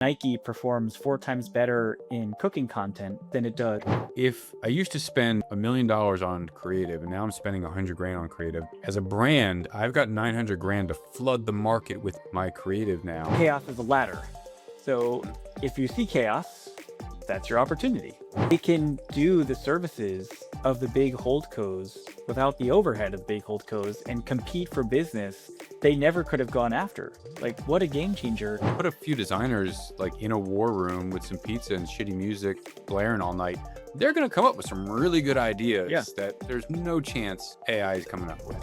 Nike performs 4 times better in cooking content than it does. If I used to spend $1 million on creative and now I'm spending 100 grand on creative, as a brand, I've got 900 grand to flood the market with my creative now. Chaos is a ladder. So if you see chaos, that's your opportunity. They can do the services of the big holdcos without the overhead of the big holdcos and compete for business they never could have gone after. Like, what a game changer. Put a few designers like in a war room with some pizza and shitty music blaring all night. They're going to come up with some really good ideas that there's no chance AI is coming up with.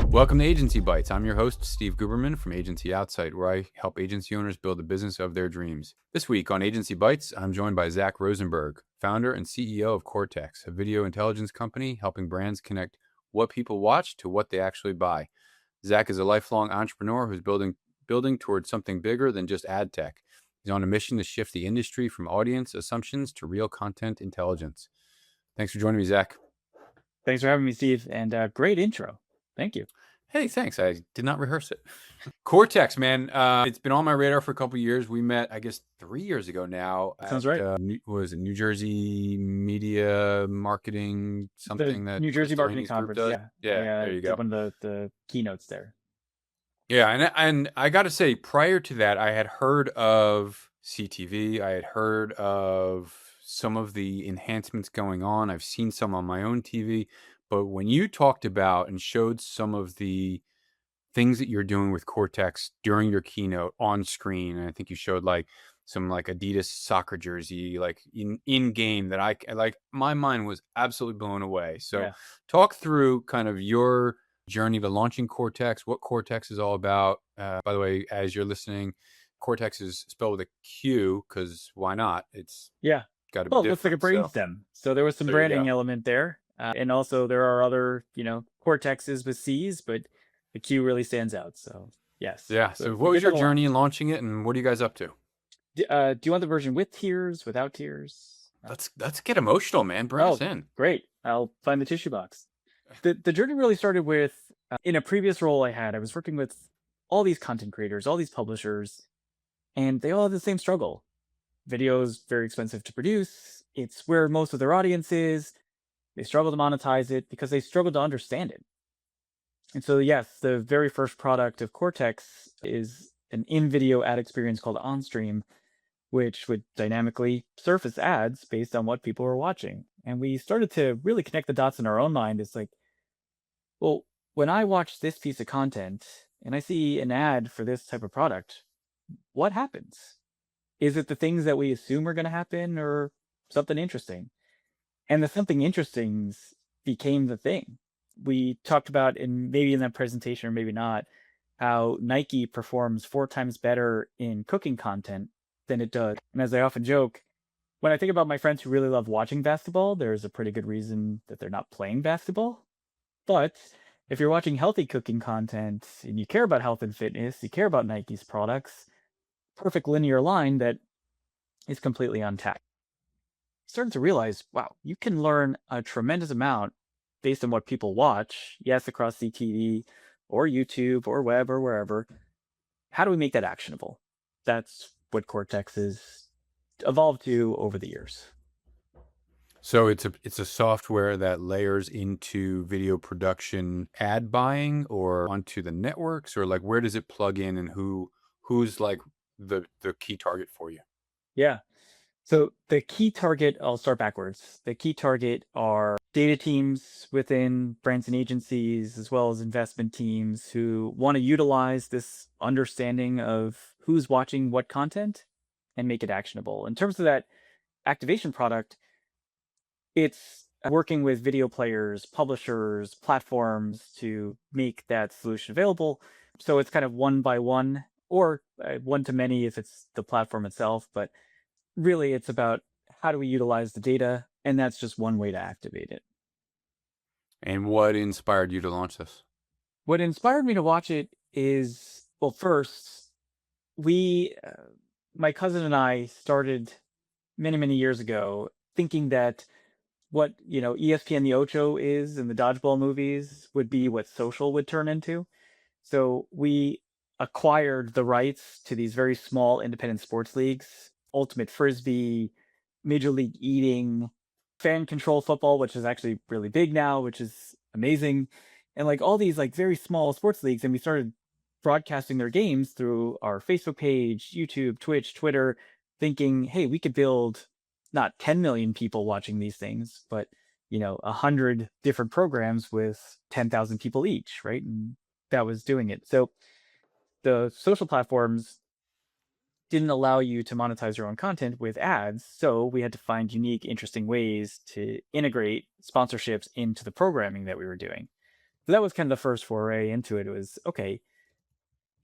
Welcome to Agency Bytes. I'm your host, Steve Guberman from Agency Outsight, where I help agency owners build the business of their dreams. This week on Agency Bytes, I'm joined by Zack Rosenberg, founder and CEO of Cortex, a video intelligence company helping brands connect what people watch to what they actually buy. Zack is a lifelong entrepreneur who's building towards something bigger than just ad tech. He's on a mission to shift the industry from audience assumptions to real content intelligence. Thanks for joining me, Zack. Thanks for having me, Steve, and great intro. Thank you. Hey, thanks. I did not rehearse it. Cortex, man. It's been on my radar for a couple of years. We met, I guess, 3 years ago now. Sounds right. What was it? New Jersey Media Marketing something New Jersey Marketing Conference. Yeah, there you go. One of the keynotes there. Yeah, and I got to say, prior to that, I had heard of CTV. I had heard of some of the enhancements going on. I've seen some on my own TV. But when you talked about and showed some of the things that you're doing with Cortex during your keynote on screen, and I think you showed like some like Adidas soccer jersey, like in game, that I like, my mind was absolutely blown away. So talk through kind of your journey to launching Cortex, what Cortex is all about. By the way, as you're listening, Cortex is spelled with a Q because why not? It's got to be it looks like a brainstem. So there was some branding element there. And also there are other, Cortexes with C's, but the Q really stands out. So yes. Yeah. So what was your journey in launching it, and what are you guys up to? Do you want the version with tiers, without tiers? Let's get emotional, man. Bring us in. Great. I'll find the tissue box. The journey really started with, in a previous role I was working with all these content creators, all these publishers, and they all have the same struggle. Video is very expensive to produce. It's where most of their audience is. They struggle to monetize it because they struggle to understand it. And so, yes, the very first product of Cortex is an in-video ad experience called OnStream, which would dynamically surface ads based on what people were watching. And we started to really connect the dots in our own mind. It's like, well, when I watch this piece of content and I see an ad for this type of product, what happens? Is it the things that we assume are going to happen, or something interesting? And the something interesting became the thing. We talked about, maybe in that presentation or maybe not, how Nike performs 4 times better in cooking content than it does. And as I often joke, when I think about my friends who really love watching basketball, there's a pretty good reason that they're not playing basketball. But if you're watching healthy cooking content and you care about health and fitness, you care about Nike's products, perfect linear line that is completely untapped. Started to realize, wow, you can learn a tremendous amount based on what people watch, yes, across CTV or YouTube or web or wherever. How do we make that actionable? That's what Cortex has evolved to over the years. So it's a software that layers into video production ad buying, or onto the networks, or like where does it plug in, and who's like the key target for you? Yeah. So the key target, I'll start backwards. The key target are data teams within brands and agencies, as well as investment teams who want to utilize this understanding of who's watching what content and make it actionable. In terms of that activation product, it's working with video players, publishers, platforms to make that solution available. So it's kind of one by one, or one to many if it's the platform itself, but really, it's about how do we utilize the data, and that's just one way to activate it. And what inspired you to launch this? What inspired me to watch it is, well, first, my cousin and I started many, many years ago thinking that what, ESPN the Ocho is in the dodgeball movies would be what social would turn into. So we acquired the rights to these very small independent sports leagues, Ultimate Frisbee, Major League Eating, fan control football, which is actually really big now, which is amazing. And like all these like very small sports leagues, and we started broadcasting their games through our Facebook page, YouTube, Twitch, Twitter, thinking, hey, we could build not 10 million people watching these things, but 100 different programs with 10,000 people each, right? And that was doing it. So the social platforms didn't allow you to monetize your own content with ads, so we had to find unique, interesting ways to integrate sponsorships into the programming that we were doing. So that was kind of the first foray into it. It was, okay,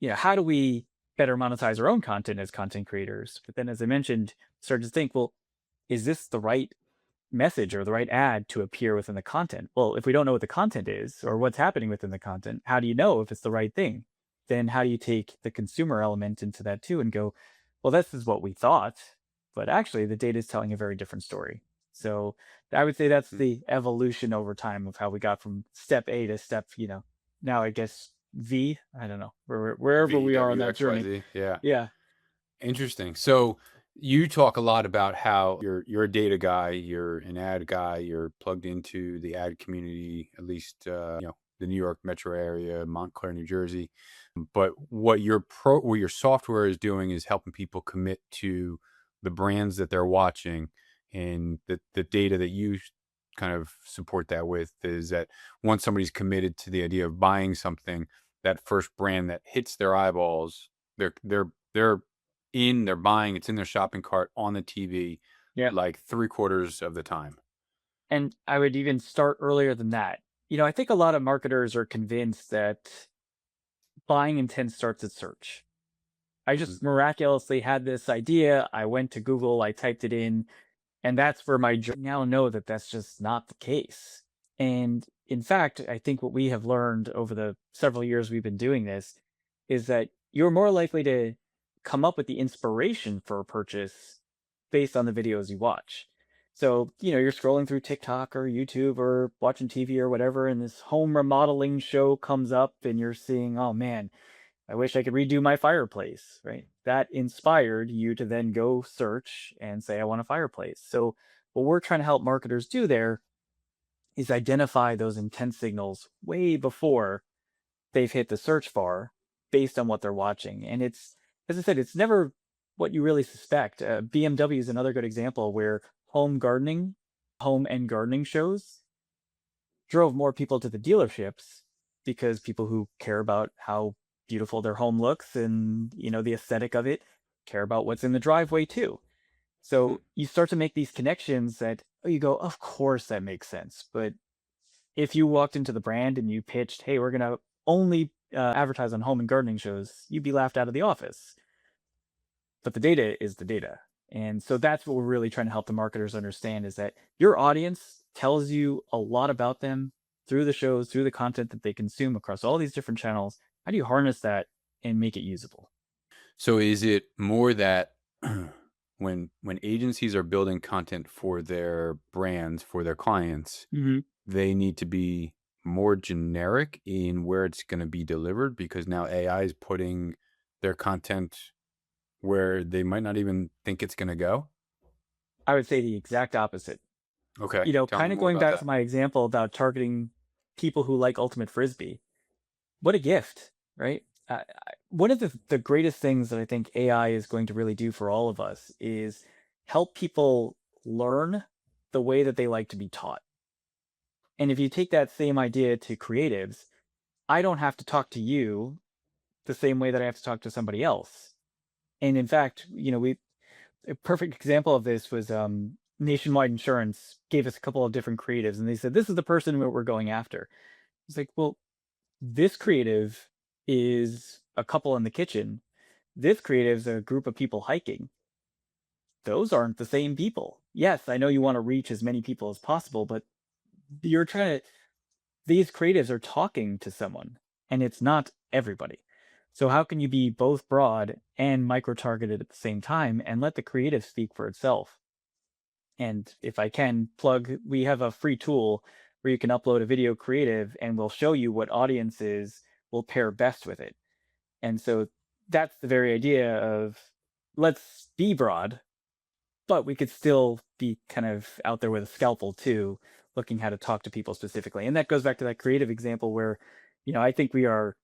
how do we better monetize our own content as content creators? But then, as I mentioned, started to think, well, is this the right message or the right ad to appear within the content? Well, if we don't know what the content is or what's happening within the content, how do you know if it's the right thing? Then how do you take the consumer element into that too and go, well, this is what we thought, but actually the data is telling a very different story. So I would say that's the evolution over time of how we got from step A to step, now I guess V. I don't know, wherever we are on that journey. VWXYZ. Yeah. Yeah. Interesting. So you talk a lot about how you're a data guy, you're an ad guy, you're plugged into the ad community, at least the New York metro area, Montclair, New Jersey. But what your software is doing is helping people commit to the brands that they're watching, and the data that you kind of support that with is that once somebody's committed to the idea of buying something, that first brand that hits their eyeballs, they're buying, it's in their shopping cart on the TV, Yeah. like 3/4 of the time. And I would even start earlier than that. I think a lot of marketers are convinced that buying intent starts at search. I Mhm. just miraculously had this idea. I went to Google, I typed it in, and that's where now know that that's just not the case. And in fact, I think what we have learned over the several years we've been doing this is that you're more likely to come up with the inspiration for a purchase based on the videos you watch. So, you're scrolling through TikTok or YouTube or watching TV or whatever, and this home remodeling show comes up, and you're seeing, oh man, I wish I could redo my fireplace, right? That inspired you to then go search and say, I want a fireplace. So, what we're trying to help marketers do there is identify those intent signals way before they've hit the search bar based on what they're watching. And it's, as I said, it's never what you really suspect. BMW is another good example where home and gardening shows drove more people to the dealerships because people who care about how beautiful their home looks and the aesthetic of it care about what's in the driveway too. Hmm. So you start to make these connections that you go, of course that makes sense. But if you walked into the brand and you pitched, hey, we're gonna only advertise on home and gardening shows, you'd be laughed out of the office. But the data is the data. And so that's what we're really trying to help the marketers understand is that your audience tells you a lot about them through the shows, through the content that they consume across all these different channels. How do you harness that and make it usable? So is it more that when agencies are building content for their brands, for their clients, Mm-hmm. they need to be more generic in where it's going to be delivered, because now AI is putting their content where they might not even think it's going to go? I would say the exact opposite. Okay. Tell me Kind of more going about back to that. my example about targeting people who like Ultimate Frisbee. What a gift, right? One of the greatest things that I think AI is going to really do for all of us is help people learn the way that they like to be taught. And if you take that same idea to creatives, I don't have to talk to you the same way that I have to talk to somebody else. And in fact, we a perfect example of this was Nationwide Insurance gave us a couple of different creatives, and they said this is the person that we're going after. It's like, well, this creative is a couple in the kitchen. This creative is a group of people hiking. Those aren't the same people. Yes, I know you want to reach as many people as possible, but you're trying to, these creatives are talking to someone, and it's not everybody. So, how can you be both broad and micro targeted at the same time and let the creative speak for itself? And if I can plug, we have a free tool where you can upload a video creative and we'll show you what audiences will pair best with it. And so that's the very idea of let's be broad, but we could still be kind of out there with a scalpel too, looking how to talk to people specifically. And that goes back to that creative example where, I think we are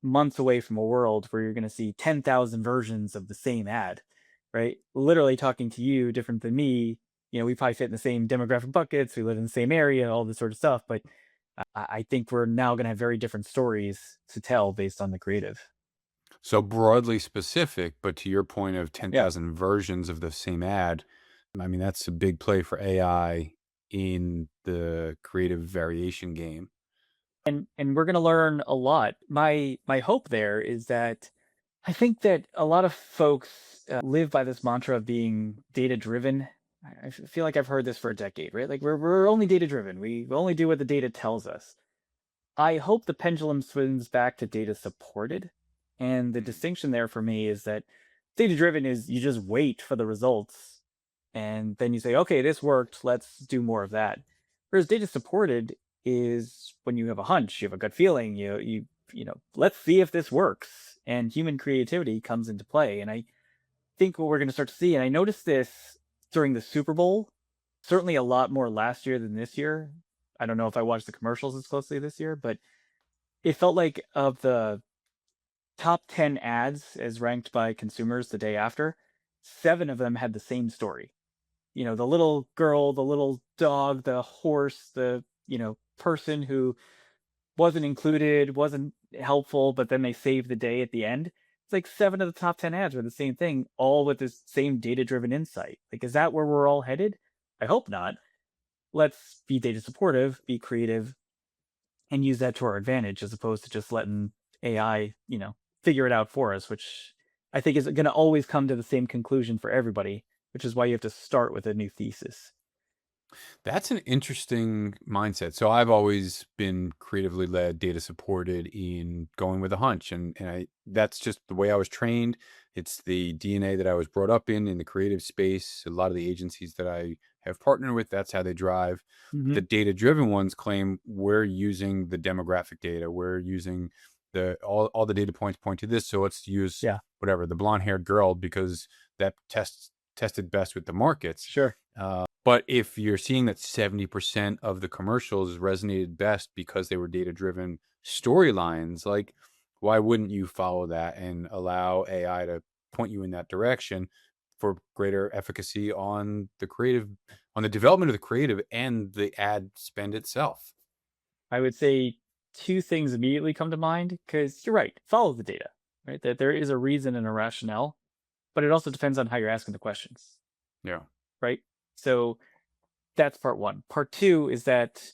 months away from a world where you're going to see 10,000 versions of the same ad, right? Literally talking to you different than me. We probably fit in the same demographic buckets. We live in the same area, all this sort of stuff. But I think we're now going to have very different stories to tell based on the creative. So broadly specific, but to your point of Yeah. 10,000 versions of the same ad, I mean, that's a big play for AI in the creative variation game. And we're going to learn a lot. My hope there is that I think that a lot of folks live by this mantra of being data driven. I feel like I've heard this for a decade, right? Like we're only data driven. We only do what the data tells us. I hope the pendulum swings back to data supported. And the Mm. distinction there for me is that data driven is you just wait for the results and then you say, okay, this worked. Let's do more of that. Whereas data supported is when you have a hunch, you have a gut feeling, let's see if this works. And human creativity comes into play. And I think what we're going to start to see, and I noticed this during the Super Bowl, certainly a lot more last year than this year. I don't know if I watched the commercials as closely this year, but it felt like of the top 10 ads as ranked by consumers the day after, 7 of them had the same story. The little girl, the little dog, the horse, the, person who wasn't included, wasn't helpful, but then they saved the day at the end. It's like 7 of the top 10 ads were the same thing, all with this same data-driven insight. Like, is that where we're all headed? I hope not. Let's be data supportive, be creative, and use that to our advantage as opposed to just letting AI, figure it out for us, which I think is going to always come to the same conclusion for everybody, which is why you have to start with a new thesis. That's an interesting mindset. So I've always been creatively led, data supported in going with a hunch. And that's just the way I was trained. It's the DNA that I was brought up in the creative space. A lot of the agencies that I have partnered with, that's how they drive. Mm-hmm. The data driven ones claim we're using the demographic data. We're using all the data points point to this. So let's use Yeah, whatever, the blonde haired girl, because that tested best with the markets. sure. But if you're seeing that 70% of the commercials resonated best because they were data driven storylines, like why wouldn't you follow that and allow AI to point you in that direction for greater efficacy on the development of the creative and the ad spend itself? I would say 2 things immediately come to mind because you're right. Follow the data, right? That there is a reason and a rationale, but it also depends on how you're asking the questions, Yeah. right? So that's part one. Part two is that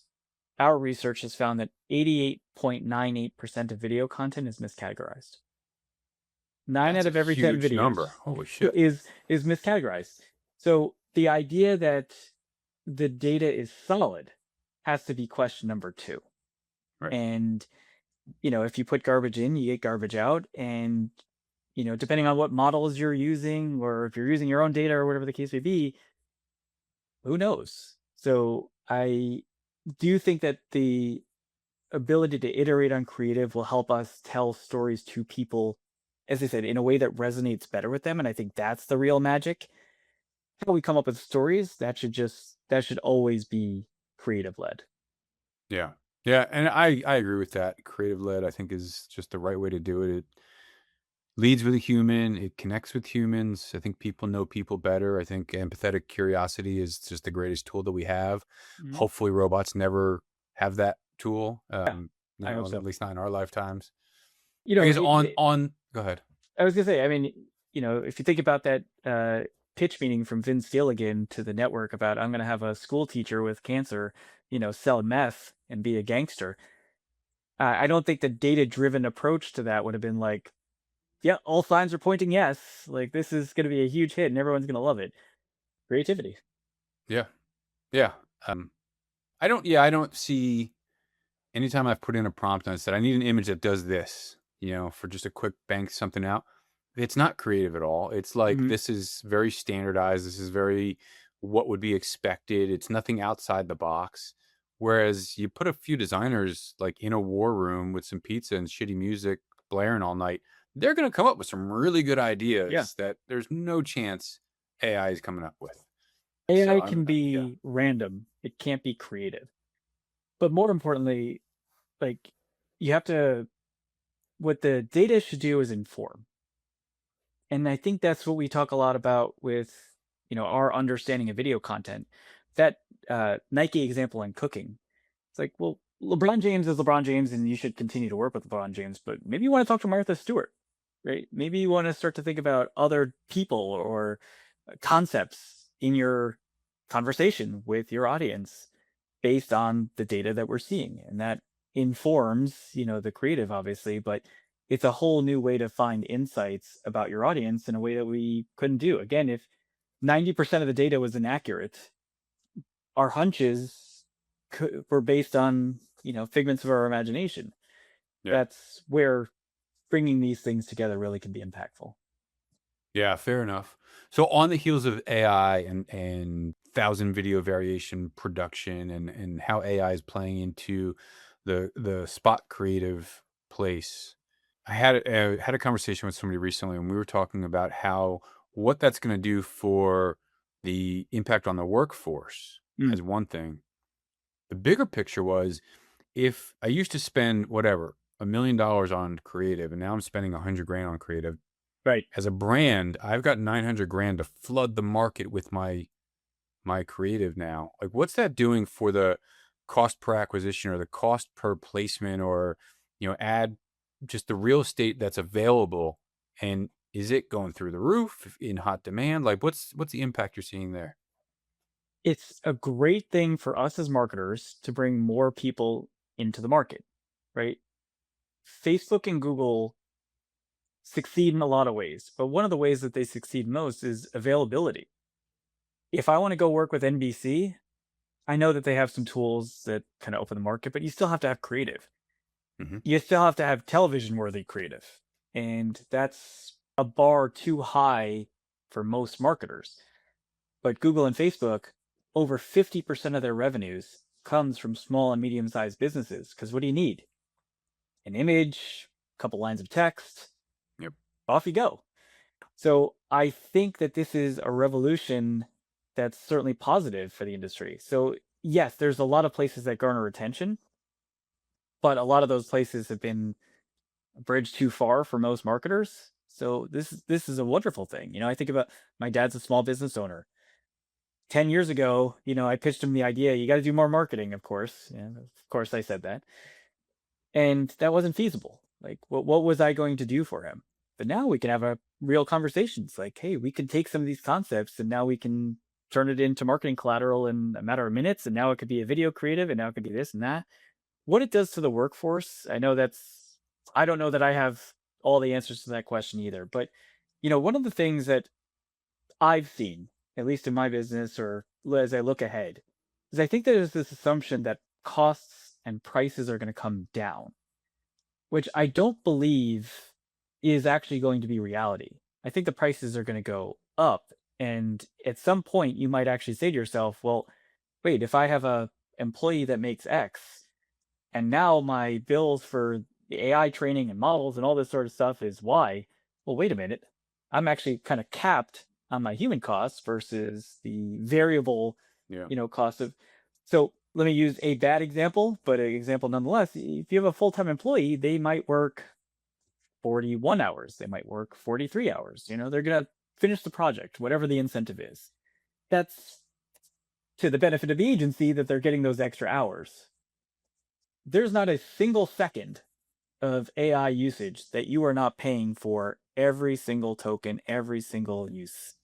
our research has found that 88.98% of video content is miscategorized. 9 That's out a of every 10 huge number. videos Holy shit. is miscategorized. So the idea that the data is solid has to be question number 2. Right. And if you put garbage in, you get garbage out. And, depending on what models you're using, or if you're using your own data or whatever the case may be, who knows? So I do think that the ability to iterate on creative will help us tell stories to people, as I said, in a way that resonates better with them. And I think that's the real magic. How we come up with stories, that should always be creative led. Yeah. Yeah. And I agree with that. Creative led, I think, is just the right way to do it. It leads with a human, it connects with humans. I think people know people better. I think empathetic curiosity is just the greatest tool that we have. Mhm. Hopefully robots never have that tool. Yeah, I hope At so. least not in our lifetimes. You I know, guess it, it, on go ahead. I was gonna say, I mean, if you think about that pitch meeting from Vince Gilligan to the network about I'm gonna have a school teacher with cancer, sell meth and be a gangster. I don't think the data-driven approach to that would have been like, yeah, all signs are pointing yes. Like this is gonna be a huge hit and everyone's gonna love it. Creativity. Yeah. Yeah. Um I don't see anytime I've put in a prompt and I said I need an image that does this, for just a quick bank something out. It's not creative at all. It's like Hmm. this is very standardized. This is very what would be expected. It's nothing outside the box. Whereas you put a few designers like in a war room with some pizza and shitty music blaring all night, they're going to come up with some really good Yeah. ideas that there's no chance AI is coming up with. So AI I'm can yeah. be random. It can't be creative. But more importantly, like you have to what the data should do is inform. And I think that's what we talk a lot about with, our understanding of video content. That Nike example in cooking. It's like, well, LeBron James is LeBron James, and you should continue to work with LeBron James. But maybe you want to talk to Martha Stewart, right? Maybe you want to start to think about other people or concepts in your conversation with your audience based on the data that we're seeing, and that informs, the creative, obviously, but it's a whole new way to find insights about your audience in a way that we couldn't do. Again, if 90% of the data was inaccurate, our hunches were based on, figments of our imagination. Yeah. That's where bringing these things together really can be impactful. Yeah, fair enough. So on the heels of AI and thousand video variation production and how AI is playing into the spot creative place, I had a conversation with somebody recently, and we were talking about how what that's going to do for the impact on the workforce Mm, as one thing. The bigger picture was if I used to spend whatever $1 million on creative, and now I'm spending 100 grand on creative right. as a brand, I've got 900 grand to flood the market with my creative now. Like, what's that doing for the cost per acquisition or the cost per placement or, add just the real estate that's available? And is it going through the roof in hot demand? Like, what's the impact you're seeing there? It's a great thing for us as marketers to bring more people into the market, right? Facebook and Google succeed in a lot of ways, but one of the ways that they succeed most is availability. If I want to go work with NBC, I know that they have some tools that kind of open the market, but you still have to have creative. Hmm. You still have to have television worthy creative. And that's a bar too high for most marketers. But Google and Facebook, over 50% of their revenues comes from small and medium sized businesses. Because what do you need? An image, a couple lines of text, Yep. off you go. So I think that this is a revolution that's certainly positive for the industry. So yes, there's a lot of places that garner attention, but a lot of those places have been a bridge too far for most marketers. So this is a wonderful thing. I think about my dad's a small business owner. 10 years ago, I pitched him the idea, you got to do more marketing, of course. Yeah, of course I said that. And that wasn't feasible. Like, what was I going to do for him? But now we can have a real conversations like, hey, we can take some of these concepts and now we can turn it into marketing collateral in a matter of minutes. And now it could be a video creative and now it could be this and that. What it does to the workforce, I don't know that I have all the answers to that question either. But, one of the things that I've seen, at least in my business or as I look ahead, is I think there's this assumption that costs and prices are going to come down, which I don't believe is actually going to be reality. I think the prices are going to go up. And at some point, you might actually say to yourself, well, wait, if I have a employee that makes X, and now my bills for the AI training and models and all this sort of stuff is Y, well, wait a minute. I'm actually kind of capped on my human costs versus the variable, Yeah. cost of. So let me use a bad example, but an example nonetheless. If you have a full-time employee, they might work 41 hours. They might work 43 hours. They're going to finish the project, whatever the incentive is. That's to the benefit of the agency that they're getting those extra hours. There's not a single second of AI usage that you are not paying for every single token, every single use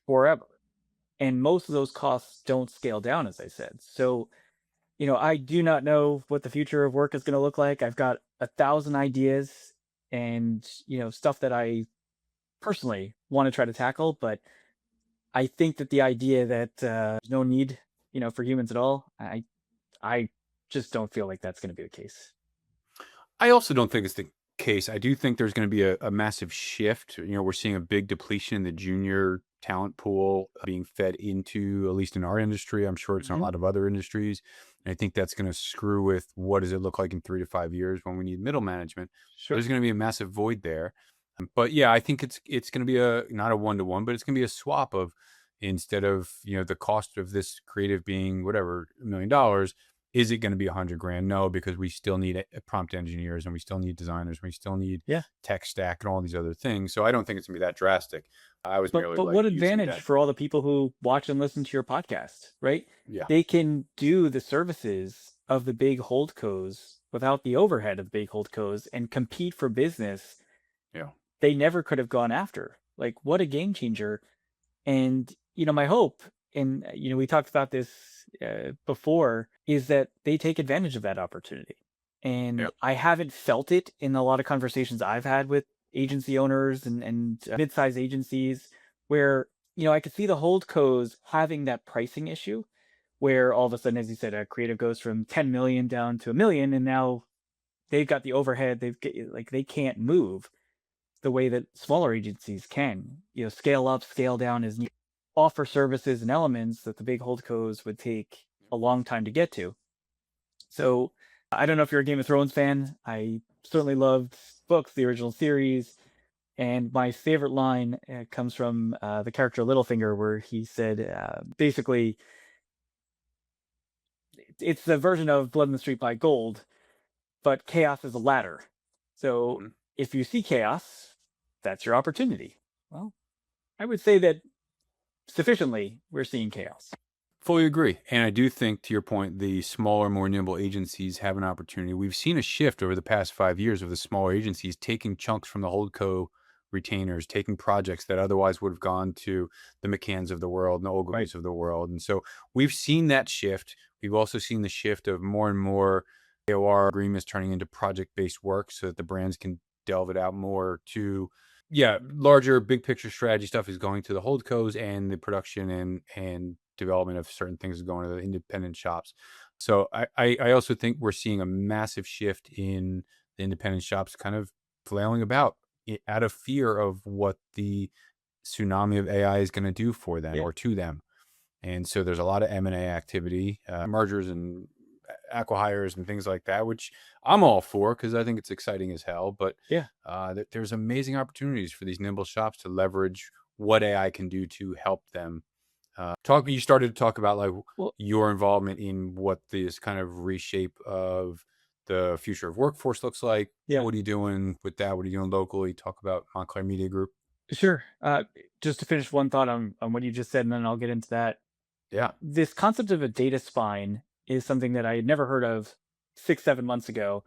forever. And most of those costs don't scale down, as I said. So, I do not know what the future of work is going to look like. I've got 1,000 ideas and, stuff that I personally want to try to tackle, but I think that the idea that there's no need, for humans at all, I just don't feel like that's going to be the case. I also don't think it's the case. I do think there's going to be a massive shift. We're seeing a big depletion in the junior talent pool being fed into, at least in our industry. I'm sure it's in a Mhm. lot of other industries. And I think that's going to screw with what does it look like in 3 to 5 years when we need middle management. Sure. There's going to be a massive void there. But yeah, I think it's going to be a not a one-to-one, but it's going to be a swap of, instead of, the cost of this creative being whatever $1 million, is it going to be $100,000? No, because we still need prompt engineers, and we still need designers, and we still need Yeah. tech stack and all these other things. So I don't think it's going to be that drastic. I was merely But like what using advantage that. for all the people who watch and listen to your podcast, right? Yeah, They can do the services of the big holdcos without the overhead of the big holdcos and compete for business yeah, they never could have gone after. Like, what a game changer. And, my hope, and, we talked about this before, is that they take advantage of that opportunity. yeah. And I haven't felt it in a lot of conversations I've had with agency owners and mid-sized agencies where, I could see the holdcos having that pricing issue where all of a sudden, as you said, a creative goes from 10 million down to a million, and now they've got the overhead, like they can't move the way that smaller agencies can. Scale up, scale down is offer services and elements that the big holdcos would take a long time to get to. So I don't know if you're a Game of Thrones fan. I certainly loved books, the original series, and my favorite line comes from the character Littlefinger, where he said, basically, it's the version of Blood in the Street by Gold, but chaos is a ladder. So Mhm. if you see chaos, that's your opportunity. Well, I would say that sufficiently we're seeing chaos. Fully agree. And I do think, to your point, the smaller, more nimble agencies have an opportunity. We've seen a shift over the past 5 years of the smaller agencies taking chunks from the holdco retainers, taking projects that otherwise would have gone to the McCanns of the world and the Right. Ogilvies of the world. And so we've seen that shift. We've also seen the shift of more and more AOR agreements turning into project-based work so that the brands can delve it out more to, yeah, larger big picture strategy stuff is going to the holdcos, and the production and development of certain things is going to the independent shops. So I also think we're seeing a massive shift in the independent shops kind of flailing about out of fear of what the tsunami of AI is going to do for them Yeah. or to them. And so there's a lot of M&A activity, mergers and acquihires and things like that, which I'm all for because I think it's exciting as hell. But Yeah. there's amazing opportunities for these nimble shops to leverage what AI can do to help them. You started to talk about like Well, your involvement in what this kind of reshape of the future of workforce looks like. yeah. What are you doing with that? What are you doing locally? Talk about Montclair Media Group. Sure. Just to finish one thought on what you just said, and then I'll get into that. Yeah. This concept of a data spine is something that I had never heard of 6, 7 months ago.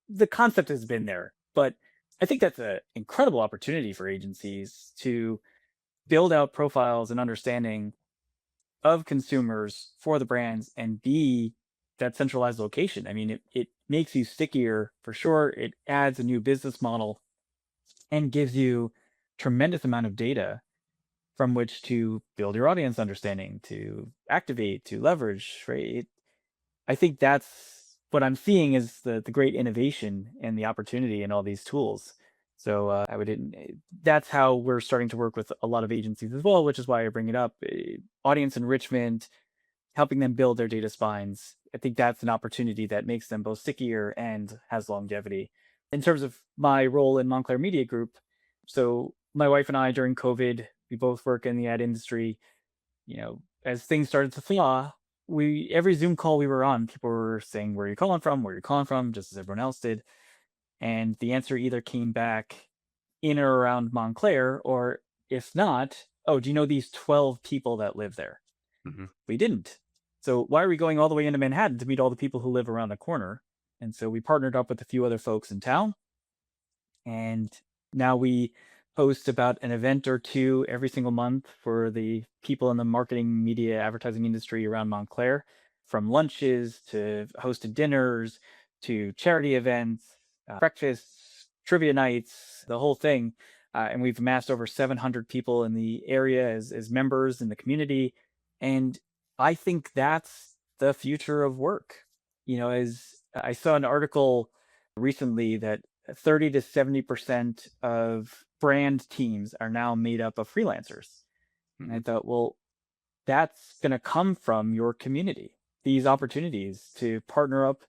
The concept has been there, but I think that's an incredible opportunity for agencies to build out profiles and understanding of consumers for the brands and be that centralized location. I mean, it makes you stickier for sure. It adds a new business model and gives you tremendous amount of data from which to build your audience understanding, to activate, to leverage, right? I think that's what I'm seeing is the great innovation and the opportunity in all these tools. So that's how we're starting to work with a lot of agencies as well, which is why I bring it up. Audience enrichment, helping them build their data spines. I think that's an opportunity that makes them both stickier and has longevity. In terms of my role in Montclair Media Group, so my wife and I during COVID, we both work in the ad industry. As things started to thaw, we every Zoom call we were on, people were saying, "Where are you calling from? Where are you calling from?" Just as everyone else did, and the answer either came back in or around Montclair, or if not, "Oh, do you know these 12 people that live there?" Hmm. We didn't. So why are we going all the way into Manhattan to meet all the people who live around the corner? And so we partnered up with a few other folks in town, and now we host about an event or two every single month for the people in the marketing, media, advertising industry around Montclair, from lunches to hosted dinners to charity events, breakfasts, trivia nights, the whole thing. And we've amassed over 700 people in the area as members in the community. And I think that's the future of work. As I saw an article recently that 30 to 70% of brand teams are now made up of freelancers. And I Hmm. thought, well, that's going to come from your community. These opportunities to partner up,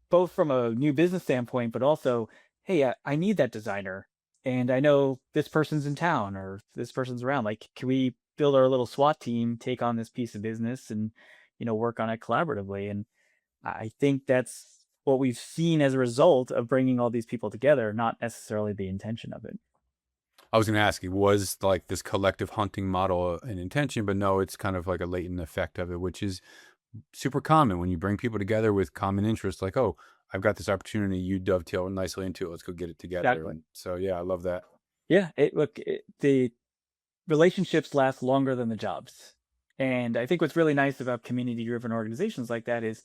both from a new business standpoint, but also, hey, I need that designer. and I know this person's in town or this person's around. Like, can we build our little SWAT team, take on this piece of business, and work on it collaboratively? And I think that's what we've seen as a result of bringing all these people together, not necessarily the intention of it. I was going to ask you, was like this collective hunting model an intention? But no, it's kind of like a latent effect of it, which is super common when you bring people together with common interests. Like, oh, I've got this opportunity, you dovetail nicely into it. Let's go get it together. Exactly. And so, yeah, I love that. Yeah. The relationships last longer than the jobs. And I think what's really nice about community-driven organizations like that is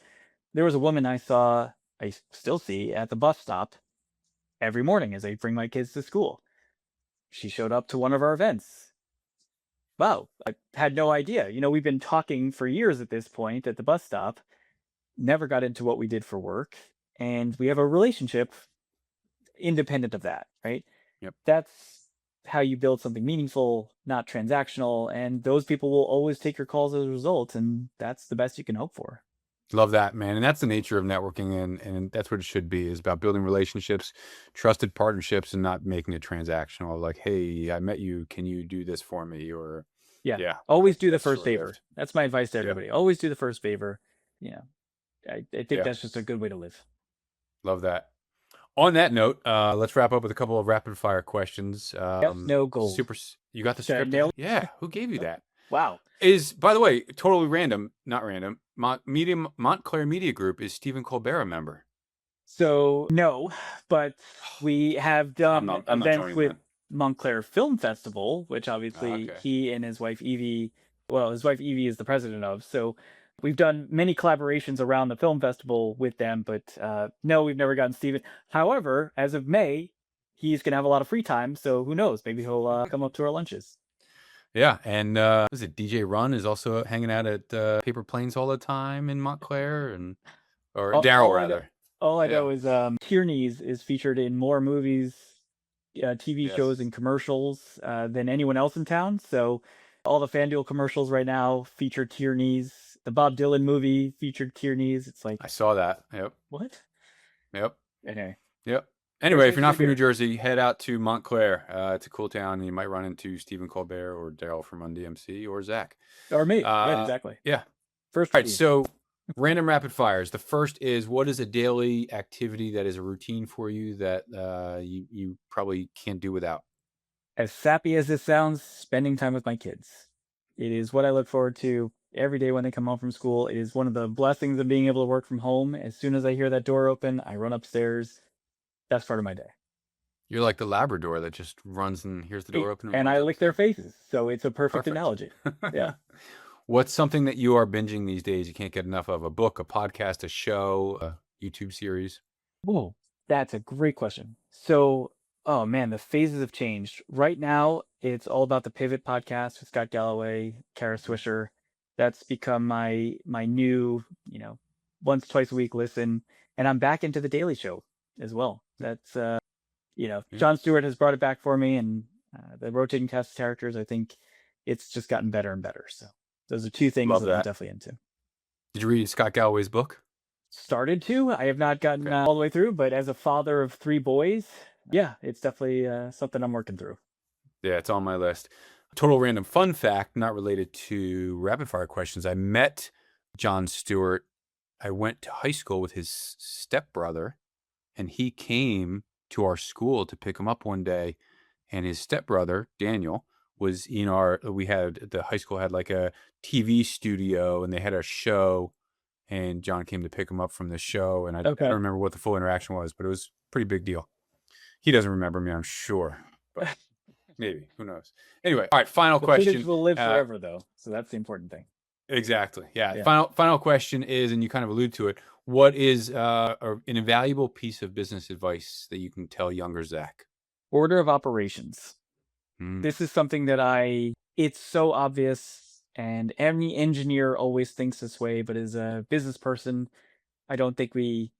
there was a woman I still see at the bus stop every morning as I bring my kids to school. She showed up to one of our events. Wow, I had no idea. We've been talking for years at this point at the bus stop, never got into what we did for work, and we have a relationship independent of that, right? Yep. That's how you build something meaningful, not transactional, and those people will always take your calls as a result, and that's the best you can hope for. Love that, man. And that's the nature of networking. And that's what it should be, is about building relationships, trusted partnerships, and not making it transactional. Like, hey, I met you. Can you do this for me? Or, Yeah. Always do the that's first favor. short-lived. That's my advice to Yeah. everybody. Always do the first favor. I think Yeah. that's just a good way to live. Love that. On that note, let's wrap up with a couple of rapid fire questions. Yes, no gold. You got the Did I script? nail it? Yeah. Who gave you that? Wow. Is, by the way, totally random, not random. Montclair Media Group, is Stephen Colbert a member? So no, but we have done I'm not events joining with that. Montclair Film Festival, which obviously Okay. he and his wife Evie, well, his wife Evie is the president of. So we've done many collaborations around the film festival with them, but no, we've never gotten Steven. However, as of May, he's gonna have a lot of free time, so who knows? Maybe he'll come up to our lunches. Yeah, and was it DJ Run is also hanging out at Paper Planes all the time in Montclair, or Daryl rather. All I know Yeah. is Tierney's is featured in more movies, TV Yes. shows, and commercials than anyone else in town. So all the FanDuel commercials right now feature Tierney's. The Bob Dylan movie featured Tierney's. It's like, I saw that. Yep. what? Yep. Anyway. Yep. Anyway, if you're not Tastes from good New beer. Jersey, head out to Montclair. It's a cool town, and you might run into Stephen Colbert or Daryl from Run DMC or Zach. Or me. Right, exactly. Yeah. First. All right, so random rapid fires. The first is, what is a daily activity that is a routine for you that you probably can't do without? As sappy as this sounds, spending time with my kids. It is what I look forward to every day when they come home from school. It is one of the blessings of being able to work from home. As soon as I hear that door open, I run upstairs. That's part of my day. You're like the Labrador that just runs and hears the door open. And I lick their upstairs. faces. So it's a perfect analogy. Yeah. What's something that you are binging these days you can't get enough of? A book, a podcast, a show, a YouTube series? Whoa, that's a great question. So, oh man, the phases have changed. Right now, it's all about the Pivot podcast with Scott Galloway, Kara Swisher. That's become my new, once, twice a week listen. And I'm back into the Daily Show as well. That's Jon Stewart has brought it back for me, and the rotating cast of characters, I think it's just gotten better and better. So those are two things that I'm definitely into. Did you read Scott Galloway's book? Started to. I have not gotten all the way through, but as a father of 3 boys, yeah, it's definitely something I'm working through. Yeah, it's on my list. Total random fun fact, not related to rapid fire questions. I met Jon Stewart. I went to high school with his stepbrother, and he came to our school to pick him up one day. And his stepbrother, Daniel, was in the high school had like a TV studio, and they had a show, and John came to pick him up from the show. And I don't remember what the full interaction was, but it was a pretty big deal. He doesn't remember me, I'm sure, but maybe, who knows? Anyway, all right, final question. Footage will live forever, though, so that's the important thing. Exactly. Yeah. Final question is, and you kind of allude to it, what is an invaluable piece of business advice that you can tell younger Zach? Order of operations. This is something that it's so obvious, and any engineer always thinks this way, but as a business person, I don't think we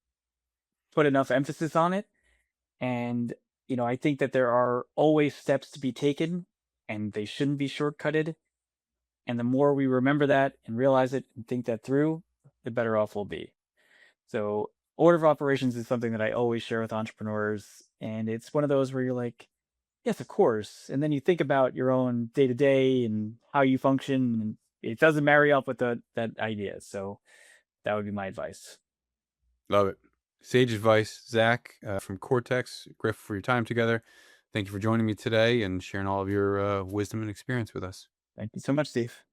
put enough emphasis on it. And, I think that there are always steps to be taken, and they shouldn't be shortcutted. And the more we remember that and realize it and think that through, the better off we'll be. So order of operations is something that I always share with entrepreneurs. And it's one of those where you're like, Yes, of course. And then you think about your own day to day and how you function, and it doesn't marry up with that idea. So that would be my advice. Love it. Sage advice, Zach, from Cortex. Grateful for your time together. Thank you for joining me today and sharing all of your wisdom and experience with us. Thank you so much, Steve.